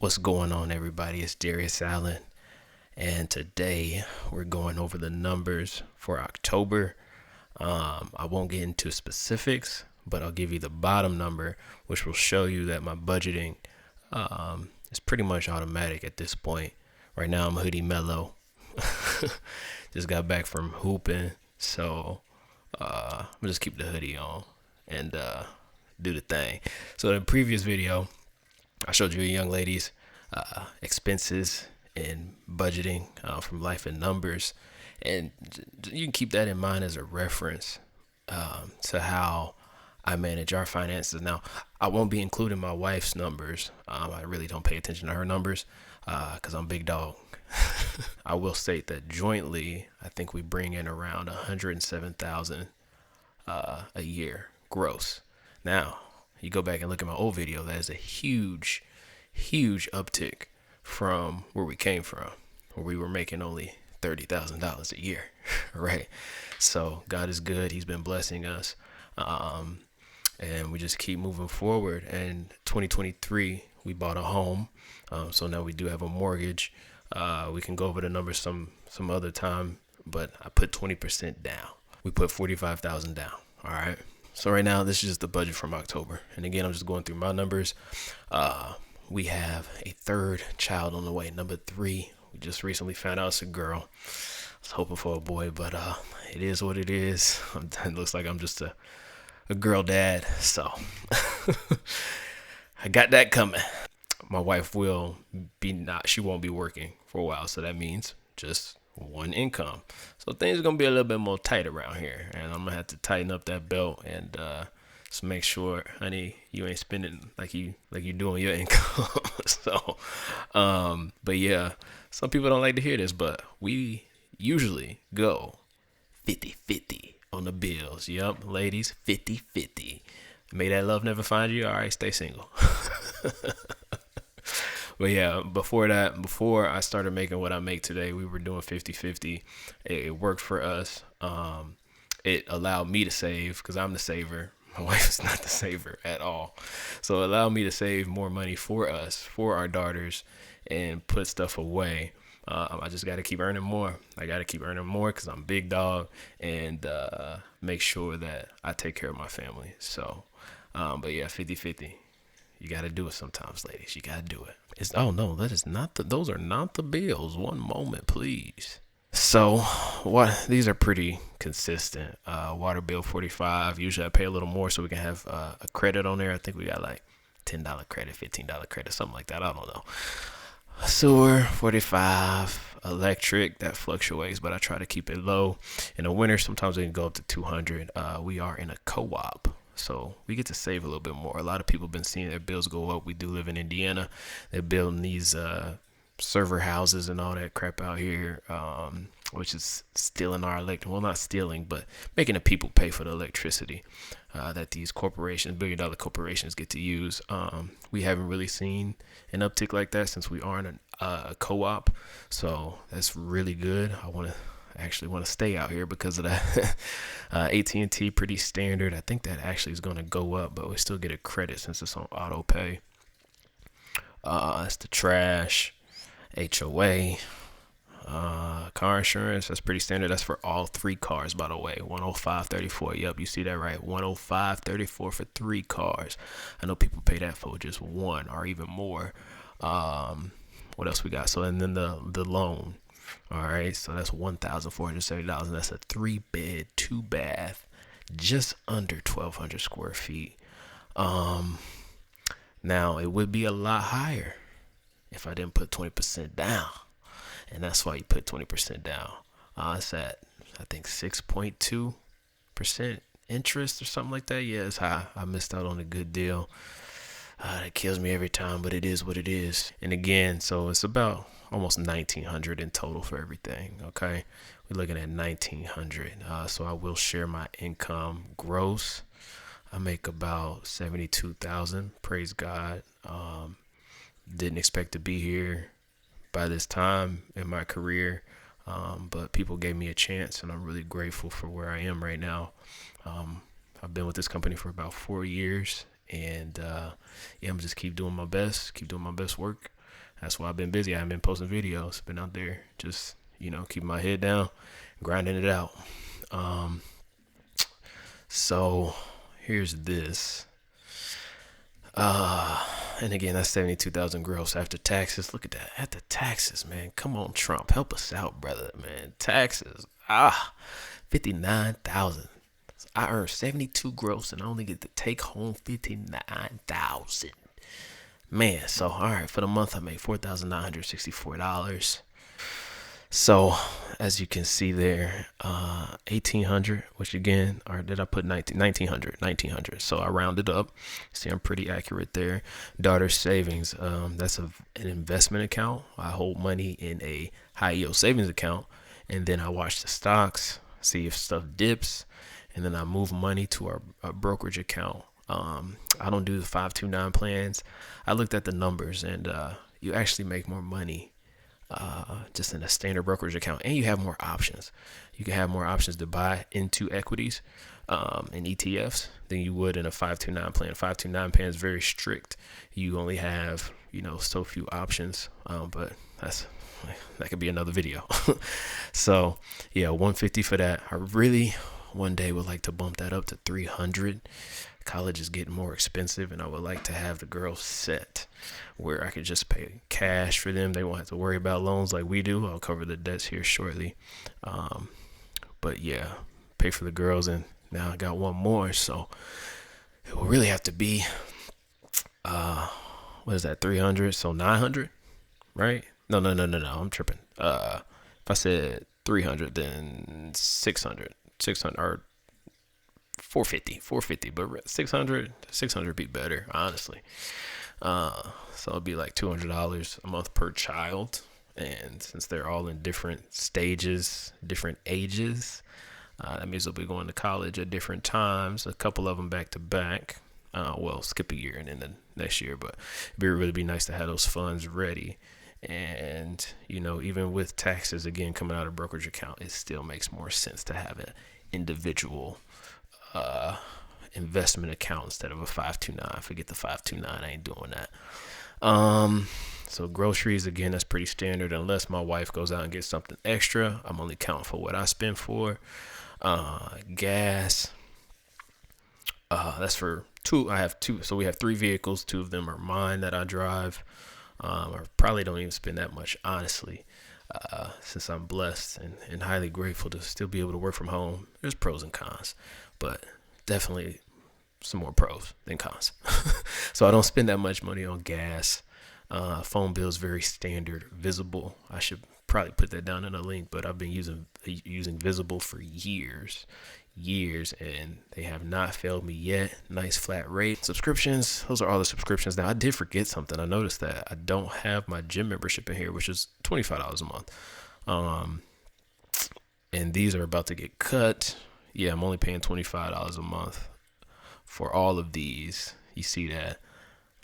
What's going on, everybody? It's Dariusallen, and today we're going over the numbers for October. I won't get into specifics, but I'll give you the bottom number, which will show you that my budgeting is pretty much automatic at this point. Right now, I'm hoodie mellow. Just got back from hooping, so I'm just keep the hoodie on and do the thing. So in the previous video, I showed you a young lady's expenses and budgeting from Life in Numbers, and you can keep that in mind as a reference to how I manage our finances. Now, I won't be including my wife's numbers. I really don't pay attention to her numbers because I'm big dog. I will state that jointly, I think we bring in around 107,000 a year gross. Now, you go back and look at my old video. That is a huge uptick from where we came from, where we were making only $30,000 a year, right? So God is good. He's been blessing us, and we just keep moving forward. And 2023, we bought a home, so now we do have a mortgage. We can go over the numbers some other time, but I put 20% down. We put 45,000 down. All right. So right now, this is just the budget from October. And again, I'm just going through my numbers. We have a third child on the way, number 3. We just recently found out it's a girl. I was hoping for a boy, but it is what it is. It looks like I'm just a girl dad. So I got that coming. My wife she won't be working for a while. So that means just one income. So things are going to be a little bit more tight around here. And I'm going to have to tighten up that belt and just make sure, honey, you ain't spending like you doing your income. So, but yeah, some people don't like to hear this, but we usually go 50-50 on the bills. Yup, ladies, 50-50. May that love never find you. All right, stay single. But yeah, before I started making what I make today, we were doing 50-50. It worked for us. It allowed me to save because I'm the saver. My wife is not the saver at all. So it allowed me to save more money for us, for our daughters, and put stuff away. I just got to keep earning more. I got to keep earning more because I'm big dog, and make sure that I take care of my family. So, but yeah, 50-50. You got to do it sometimes, ladies. You got to do it. Oh no, those are not the bills. One moment, please. So, these are pretty consistent. Water bill 45. Usually I pay a little more so we can have a credit on there. I think we got like $10 credit, $15 credit, something like that. I don't know. Sewer 45. Electric, that fluctuates, but I try to keep it low. In the winter, sometimes it can go up to 200. We are in a co-op, so we get to save a little bit more. A lot of people have been seeing their bills go up. We do live in Indiana. They're building these server houses and all that crap out here, which is stealing our electric. Well, not stealing, but making the people pay for the electricity that these corporations, billion-dollar corporations, get to use. We haven't really seen an uptick like that since we are in a co-op, so that's really good. I actually want to stay out here because of that. AT&T pretty standard. I think that actually is going to go up, but we still get a credit since it's on auto pay. It's the trash, HOA, car insurance. That's pretty standard. That's for all 3 cars, by the way. 105.34. Yep, you see that right. 105.34 for 3 cars. I know people pay that for just 1 or even more. What else we got? So and then the loan. All right, so that's $1,470. That's a 3-bed, 2-bath, just under 1,200 square feet. Now it would be a lot higher if I didn't put 20% down, and that's why you put 20% down. It's at I think 6.2% interest or something like that. Yeah, it's high. I missed out on a good deal. That kills me every time, but it is what it is. And again, so it's about almost 1,900 in total for everything. Okay, we're looking at 1,900. So I will share my income gross. I make about 72,000. Praise God. Didn't expect to be here by this time in my career, but people gave me a chance, and I'm really grateful for where I am right now. I've been with this company for about 4 years, and I'm just keep doing my best work, That's why I've been busy. I haven't been posting videos. Been out there just, keeping my head down, grinding it out. Um, so here's this. And again, that's 72,000 gross after taxes. Look at that. After taxes, man. Come on, Trump. Help us out, brother, man. Taxes. 59,000. I earn 72 gross and I only get to take home 59,000. Man, so all right, for the month I made $4,964. So as you can see there, 1,800, which again, or did I put 1,900? So I rounded up. See, I'm pretty accurate there. Daughter savings, that's an investment account. I hold money in a high yield savings account, and then I watch the stocks, see if stuff dips, and then I move money to our brokerage account. I don't do the 529 plans. I looked at the numbers, and you actually make more money just in a standard brokerage account, and you have more options. You can have more options to buy into equities and ETFs than you would in a 529 plan. 529 plan is very strict. You only have so few options, but that could be another video. So yeah, 150 for that. I really one day would like to bump that up to 300. College is getting more expensive, and I would like to have the girls set where I could just pay cash for them. They won't have to worry about loans like we do. I'll cover the debts here shortly. But yeah, pay for the girls, and now I got one more, so it will really have to be what is that, 300? So 900, right? No, I'm tripping. If I said 300, then 600 or 450, but 600 be better, honestly. So it'll be like $200 a month per child, and since they're all in different stages, different ages, that means they'll be going to college at different times, a couple of them back to back. Well, skip a year and then the next year, but it'd really be nice to have those funds ready. And even with taxes again coming out of brokerage account, it still makes more sense to have an individual investment account instead of a 529. Forget the 529. I ain't doing that. So groceries, again, that's pretty standard. Unless my wife goes out and gets something extra, I'm only counting for what I spend for. Gas, that's for two. I have two. So we have 3 vehicles. 2 of them are mine that I drive. I probably don't even spend that much, honestly, since I'm blessed and highly grateful to still be able to work from home. There's pros and cons, but definitely some more pros than cons. So I don't spend that much money on gas. Phone bill is very standard, Visible. I should probably put that down in a link, but I've been using Visible for years, and they have not failed me yet. Nice flat rate. Subscriptions, those are all the subscriptions. Now I did forget something. I noticed that I don't have my gym membership in here, which is $25 a month. And these are about to get cut. Yeah, I'm only paying $25 a month for all of these. You see that?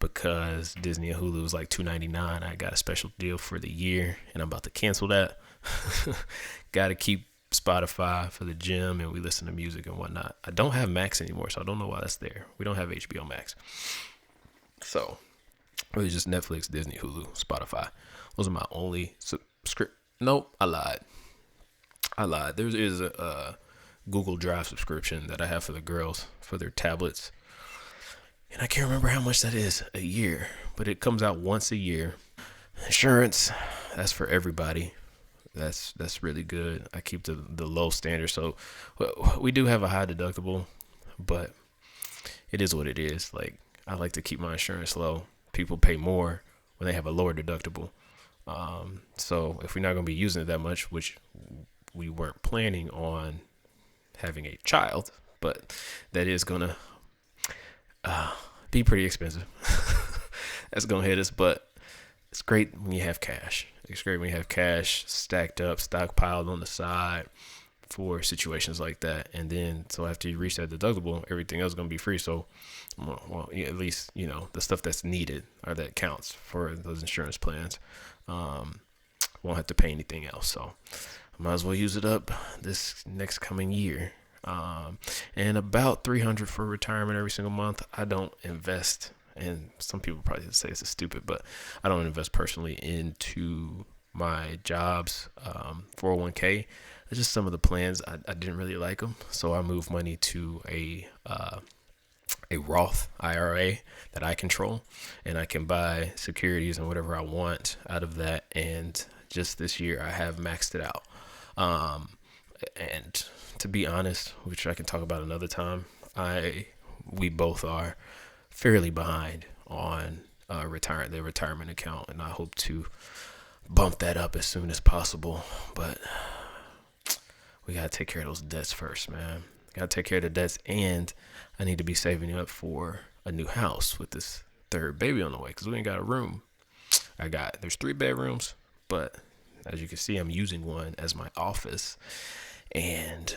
Because Disney and Hulu is like $2.99. I got a special deal for the year, and I'm about to cancel that. Got to keep Spotify for the gym, and we listen to music and whatnot. I don't have Max anymore, so I don't know why that's there. We don't have HBO Max. So really just Netflix, Disney, Hulu, Spotify. Those are my only subscription. Nope, I lied. There is a Google Drive subscription that I have for the girls for their tablets. And I can't remember how much that is a year, but it comes out once a year. Insurance, that's for everybody. That's really good. I keep the low standard. So we do have a high deductible, but it is what it is. Like, I like to keep my insurance low. People pay more when they have a lower deductible. So if we're not going to be using it that much, which we weren't planning on having a child, but that is going to be pretty expensive. That's going to hit us, but it's great when you have cash. It's great when you have cash stacked up, stockpiled on the side for situations like that. And then, so after you reach that deductible, everything else is going to be free. So, well, yeah, at least, the stuff that's needed or that counts for those insurance plans, won't have to pay anything else. So I might as well use it up this next coming year. And about $300 for retirement every single month. I don't invest and some people probably say this is stupid, but I don't invest personally into my job's 401k. It's just some of the plans I didn't really like them, so I moved money to a Roth IRA that I control, and I can buy securities and whatever I want out of that. And just this year, I have maxed it out. And to be honest, which I can talk about another time, we both are fairly behind on the retirement account, and I hope to bump that up as soon as possible. But we gotta take care of those debts first, man. Gotta take care of the debts, and I need to be saving up for a new house with this third baby on the way, because we ain't got a room. There's 3 bedrooms, but as you can see, I'm using one as my office, and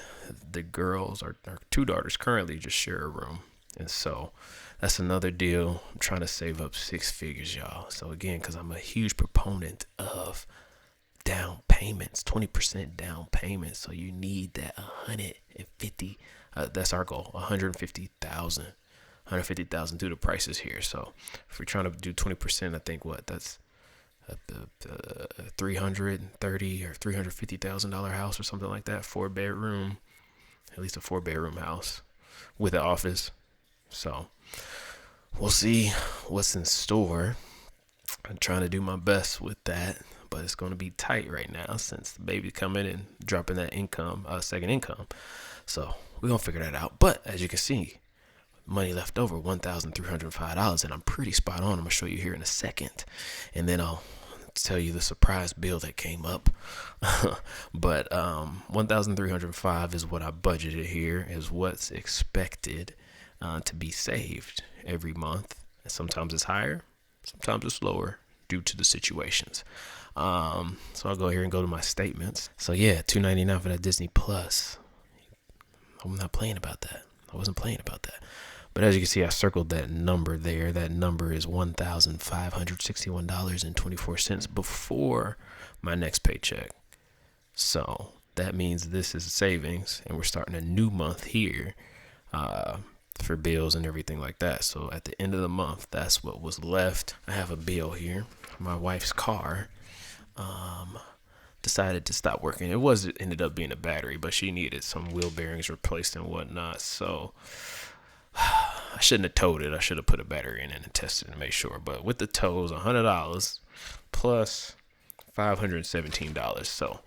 the girls, our 2 daughters currently just share a room. And so that's another deal. I'm trying to save up 6 figures, y'all. So again, because I'm a huge proponent of down payments, 20% down payments. So you need that 150. That's our goal, 150,000. 150,000 due to prices here. So if we're trying to do 20%, I think that's $330,000 or $350,000 house or something like that. 4-bedroom, at least a 4-bedroom house with an office. So we'll see what's in store. I'm trying to do my best with that, but it's going to be tight right now since the baby coming and dropping that income, second income. So we're going to figure that out. But as you can see, money left over, $1,305, and I'm pretty spot on. I'm going to show you here in a second, and then I'll tell you the surprise bill that came up. But $1,305 is what I budgeted here, is what's expected to be saved every month. And sometimes it's higher, sometimes it's lower due to the situations. So I'll go here and go to my statements. So yeah, $299 for that Disney Plus. I'm not playing about that. I wasn't playing about that. But as you can see, I circled that number there. That number is $1,561.24 before my next paycheck. So that means this is savings, and we're starting a new month here for bills and everything like that. So at the end of the month, that's what was left. I have a bill here. My wife's car decided to stop working. It ended up being a battery, but she needed some wheel bearings replaced and whatnot. So I shouldn't have towed it. I should have put a battery in it and tested to make sure. But with the tows, $100 plus $517. So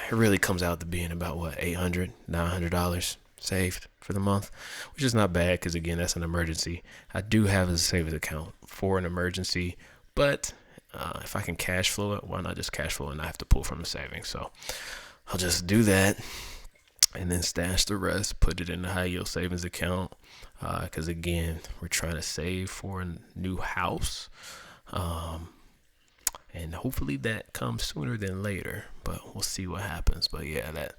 it really comes out to being about $800, $900 saved for the month, which is not bad because again, that's an emergency. I do have a savings account for an emergency, but if I can cash flow it, why not just cash flow and I have to pull from the savings? So I'll just do that and then stash the rest, put it in the high yield savings account. Because again, we're trying to save for a new house. And hopefully that comes sooner than later, but we'll see what happens. But yeah, that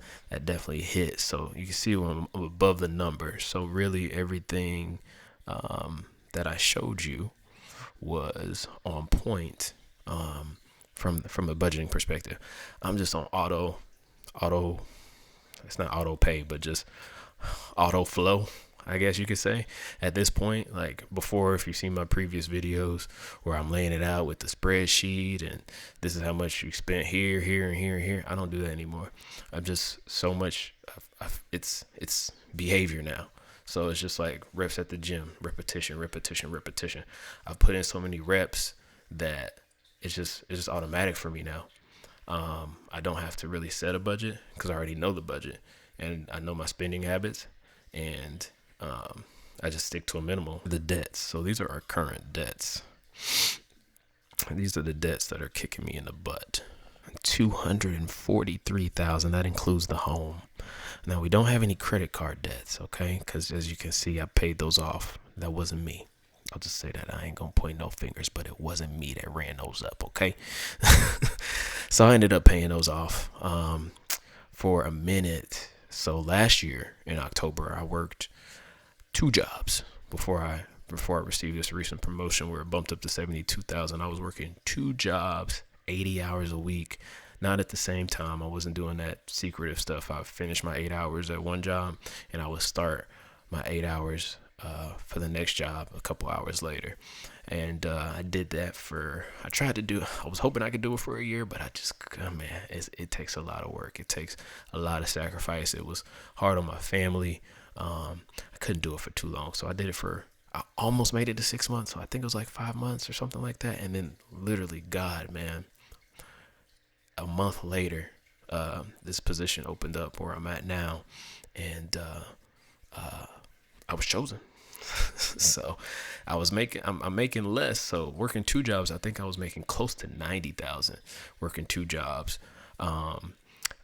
definitely hit. So you can see I'm above the number. So really everything that I showed you was on point from a budgeting perspective. I'm just on auto. It's not auto pay, but just auto flow, I guess you could say at this point. Like before, if you've seen my previous videos where I'm laying it out with the spreadsheet and this is how much you spent here, and here, I don't do that anymore. I'm just so much, it's behavior now. So it's just like reps at the gym, repetition. I've put in so many reps that it's just automatic for me now. I don't have to really set a budget because I already know the budget and I know my spending habits, and I just stick to a minimal. The debts. So these are our current debts. These are the debts that are kicking me in the butt. $243,000. That includes the home. Now we don't have any credit card debts, okay? Because as you can see, I paid those off. That wasn't me. I'll just say that. I ain't gonna point no fingers, but it wasn't me that ran those up, okay? So I ended up paying those off for a minute. So last year in October, I worked 2 jobs before I received this recent promotion where it bumped up to $72,000. I was working 2 jobs, 80 hours a week, not at the same time. I wasn't doing that secretive stuff. I finished my 8 hours at one job, and I would start my 8 hours for the next job a couple hours later. And I did that I tried to do, I was hoping I could do it for a year, but I just, man, it takes a lot of work. It takes a lot of sacrifice. It was hard on my family. I couldn't do it for too long. So I almost made it to 6 months. So I think it was like 5 months or something like that. And then literally, God, man, a month later, this position opened up where I'm at now. And I was chosen. So I'm making less. So working two jobs, I think I was making close to 90,000 working two jobs.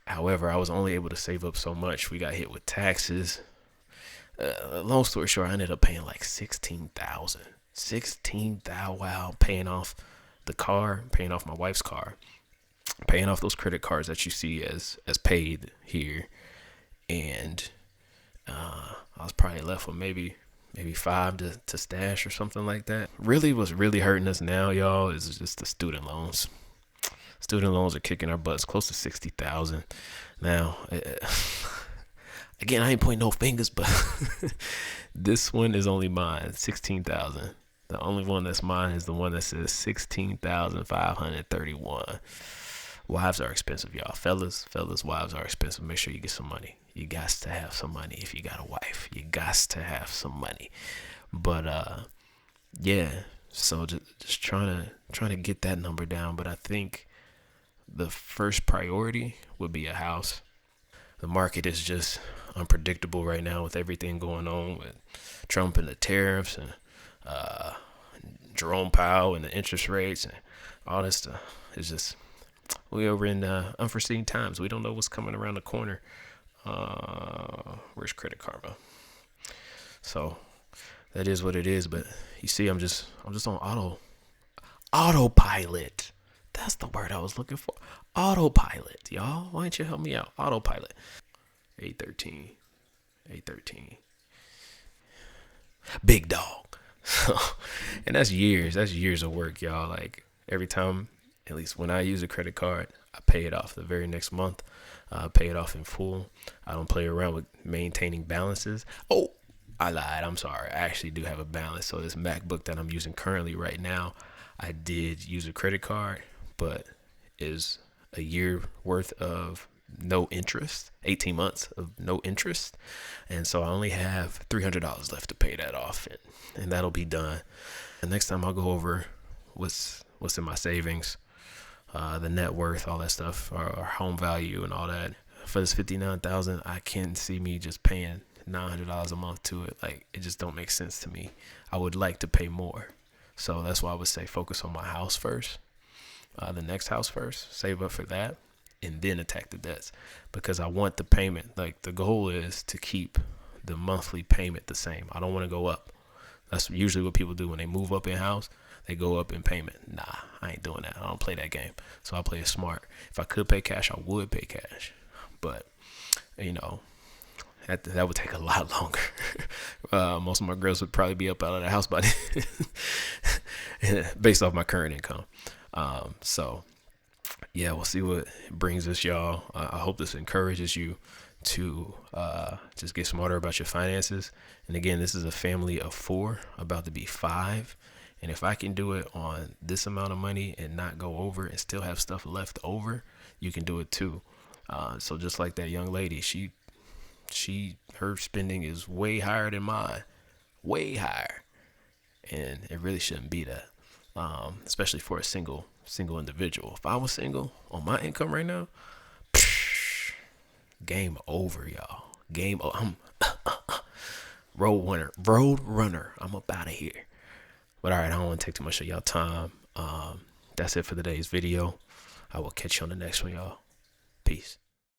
However, I was only able to save up so much. We got hit with taxes. Long story short, I ended up paying like 16,000. 16,000. Wow. Paying off the car, paying off my wife's car, paying off those credit cards that you see as paid here. And I was probably left with maybe five to stash or something like that. Really, what's really hurting us now, y'all, is just the student loans. Student loans are kicking our butts, close to 60,000 now. Again, I ain't pointing no fingers, but this one is only mine, 16,000. The only one that's mine is the one that says 16,531. Wives are expensive, y'all. Fellas, wives are expensive. Make sure you get some money. You got to have some money if you got a wife. You got to have some money. But yeah. So just trying to get that number down. But I think the first priority would be a house. The market is just unpredictable right now with everything going on with Trump and the tariffs and Jerome Powell and the interest rates and all this stuff. It's just, we over in unforeseen times. We don't know what's coming around the corner. Where's Credit Karma? So that is what it is. But you see, I'm just on autopilot. That's the word I was looking for. Autopilot, y'all. Why don't you help me out? Autopilot. 813. Big dog. And that's years of work, y'all. Like every time, at least when I use a credit card, I pay it off the very next month. I pay it off in full. I don't play around with maintaining balances. Oh, I lied. I'm sorry. I actually do have a balance. So this MacBook that I'm using currently right now, I did use a credit card, but is a year worth of no interest, 18 months of no interest. And so I only have $300 left to pay that off, and that'll be done. And next time I'll go over what's in my savings, the net worth, all that stuff, our home value and all that. For this 59,000, I can't see me just paying $900 a month to it. Like, it just don't make sense to me. I would like to pay more. So that's why I would say focus on my house first, the next house first, save up for that, and then attack the debts, because I want the payment. Like, the goal is to keep the monthly payment the same. I don't want to go up. That's usually what people do when they move up in house. They go up in payment. Nah, I ain't doing that. I don't play that game. So I play it smart. If I could pay cash, I would pay cash. But, that would take a lot longer. Most of my girls would probably be up out of the house by then, based off my current income. So, yeah, we'll see what brings us, y'all. I hope this encourages you to just get smarter about your finances. And again, this is a family of 4, about to be 5. And if I can do it on this amount of money and not go over and still have stuff left over, you can do it too. So just like that young lady, her spending is way higher than mine, way higher, and it really shouldn't be that, especially for a single individual. If I was single on my income right now, game over, y'all. Game over. I'm road runner. I'm up out of here. But all right, I don't want to take too much of y'all time. That's it for today's video. I will catch you on the next one, y'all. Peace.